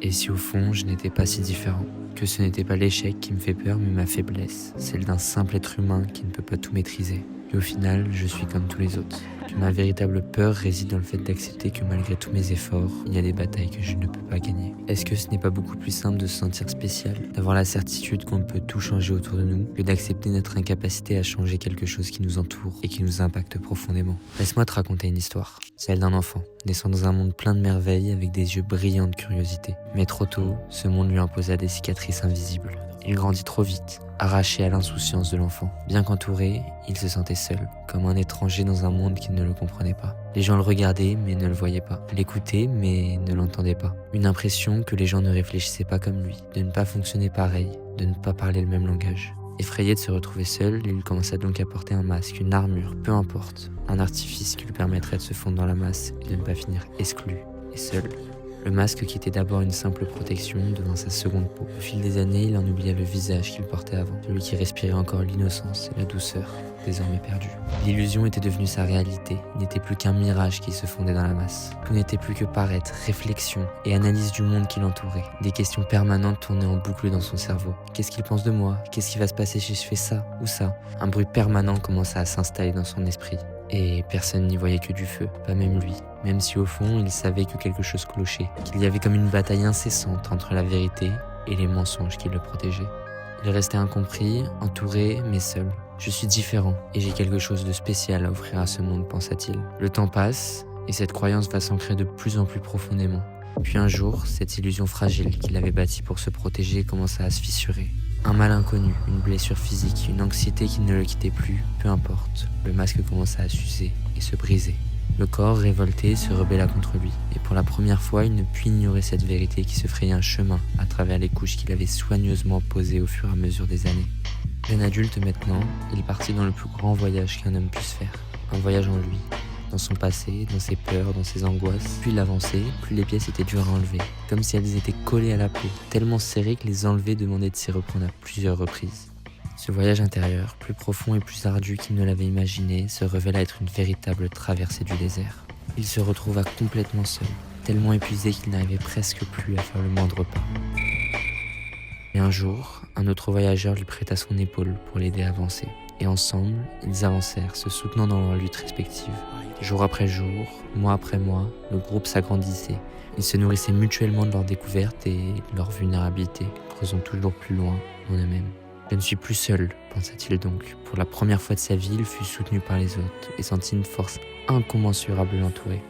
Et si au fond je n'étais pas si différent, que ce n'était pas l'échec qui me fait peur mais ma faiblesse, celle d'un simple être humain qui ne peut pas tout maîtriser. Et au final, je suis comme tous les autres. Que ma véritable peur réside dans le fait d'accepter que malgré tous mes efforts, il y a des batailles que je ne peux pas gagner. Est-ce que ce n'est pas beaucoup plus simple de se sentir spécial, d'avoir la certitude qu'on peut tout changer autour de nous, que d'accepter notre incapacité à changer quelque chose qui nous entoure et qui nous impacte profondément? Laisse-moi te raconter une histoire, celle d'un enfant, naissant dans un monde plein de merveilles avec des yeux brillants de curiosité. Mais trop tôt, ce monde lui imposa des cicatrices invisibles. Il grandit trop vite, arraché à l'insouciance de l'enfant. Bien qu'entouré, il se sentait seul, comme un étranger dans un monde qui ne le comprenait pas. Les gens le regardaient mais ne le voyaient pas, l'écoutaient mais ne l'entendaient pas. Une impression que les gens ne réfléchissaient pas comme lui, de ne pas fonctionner pareil, de ne pas parler le même langage. Effrayé de se retrouver seul, il commença donc à porter un masque, une armure, peu importe, un artifice qui lui permettrait de se fondre dans la masse et de ne pas finir exclu et seul. Le masque, qui était d'abord une simple protection, devint sa seconde peau. Au fil des années, il en oublia le visage qu'il portait avant, celui qui respirait encore l'innocence et la douceur, désormais perdue. L'illusion était devenue sa réalité, il n'était plus qu'un mirage qui se fondait dans la masse. Tout n'était plus que paraître, réflexion et analyse du monde qui l'entourait. Des questions permanentes tournaient en boucle dans son cerveau. Qu'est-ce qu'il pense de moi? Qu'est-ce qui va se passer si je fais ça ou ça? Un bruit permanent commença à s'installer dans son esprit. Et personne n'y voyait que du feu, pas même lui. Même si au fond, il savait que quelque chose clochait, qu'il y avait comme une bataille incessante entre la vérité et les mensonges qui le protégeaient. Il restait incompris, entouré, mais seul. Je suis différent et j'ai quelque chose de spécial à offrir à ce monde, pensa-t-il. Le temps passe et cette croyance va s'ancrer de plus en plus profondément. Puis un jour, cette illusion fragile qu'il avait bâtie pour se protéger commença à se fissurer. Un mal inconnu, une blessure physique, une anxiété qui ne le quittait plus, peu importe. Le masque commença à s'user et se briser. Le corps, révolté, se rebella contre lui. Et pour la première fois, il ne put ignorer cette vérité qui se frayait un chemin à travers les couches qu'il avait soigneusement posées au fur et à mesure des années. Jeune adulte maintenant, il partit dans le plus grand voyage qu'un homme puisse faire. Un voyage en lui, dans son passé, dans ses peurs, dans ses angoisses. Plus il avançait, plus les pièces étaient dures à enlever, comme si elles étaient collées à la peau, tellement serrées que les enlever demandait de s'y reprendre à plusieurs reprises. Ce voyage intérieur, plus profond et plus ardu qu'il ne l'avait imaginé, se révéla être une véritable traversée du désert. Il se retrouva complètement seul, tellement épuisé qu'il n'arrivait presque plus à faire le moindre pas. Et un jour, un autre voyageur lui prêta son épaule pour l'aider à avancer. Et ensemble, ils avancèrent, se soutenant dans leur lutte respective. Jour après jour, mois après mois, le groupe s'agrandissait. Ils se nourrissaient mutuellement de leurs découvertes et de leur vulnérabilité, creusant toujours plus loin en eux-mêmes. Je ne suis plus seul, pensa-t-il donc. Pour la première fois de sa vie, il fut soutenu par les autres et sentit une force incommensurable l'entourer.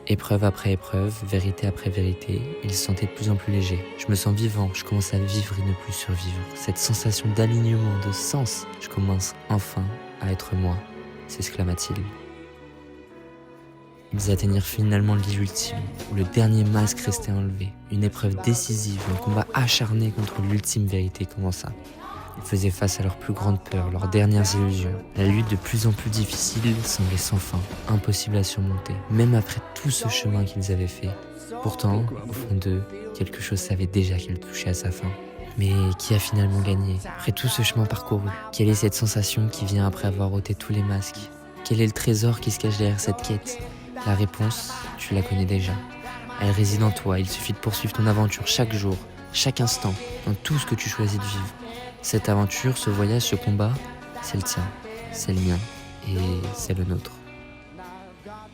Épreuve après épreuve, vérité après vérité, il se sentait de plus en plus léger. Je me sens vivant, je commence à vivre et ne plus survivre. Cette sensation d'alignement, de sens, je commence enfin à être moi, s'exclama-t-il. Ils atteignirent finalement l'île ultime, où le dernier masque restait enlevé. Une épreuve décisive, un combat acharné contre l'ultime vérité commença. Ils faisaient face à leurs plus grandes peurs, leurs dernières illusions. La lutte de plus en plus difficile semblait sans fin, impossible à surmonter, même après tout ce chemin qu'ils avaient fait. Pourtant, au fond d'eux, quelque chose savait déjà qu'il touchait à sa fin. Mais qui a finalement gagné, après tout ce chemin parcouru? Quelle est cette sensation qui vient après avoir ôté tous les masques? Quel est le trésor qui se cache derrière cette quête? La réponse, tu la connais déjà. Elle réside en toi, il suffit de poursuivre ton aventure chaque jour, chaque instant, dans tout ce que tu choisis de vivre. Cette aventure, ce voyage, ce combat, c'est le tien, c'est le mien et c'est le nôtre.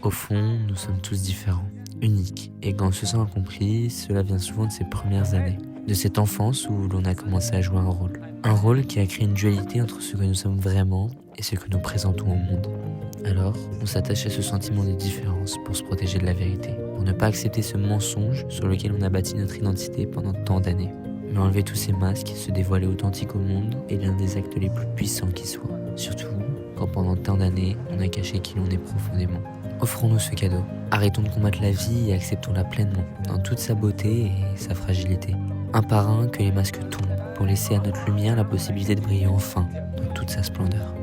Au fond, nous sommes tous différents, uniques, et quand on se sent incompris, cela vient souvent de ses premières années, de cette enfance où l'on a commencé à jouer un rôle. Un rôle qui a créé une dualité entre ce que nous sommes vraiment et ce que nous présentons au monde. Alors, on s'attache à ce sentiment de différence pour se protéger de la vérité, pour ne pas accepter ce mensonge sur lequel on a bâti notre identité pendant tant d'années. Mais enlever tous ces masques, se dévoiler authentique au monde est l'un des actes les plus puissants qui soient. Surtout quand pendant tant d'années, on a caché qui l'on est profondément. Offrons-nous ce cadeau. Arrêtons de combattre la vie et acceptons-la pleinement, dans toute sa beauté et sa fragilité. Un par un, que les masques tombent, pour laisser à notre lumière la possibilité de briller enfin, dans toute sa splendeur.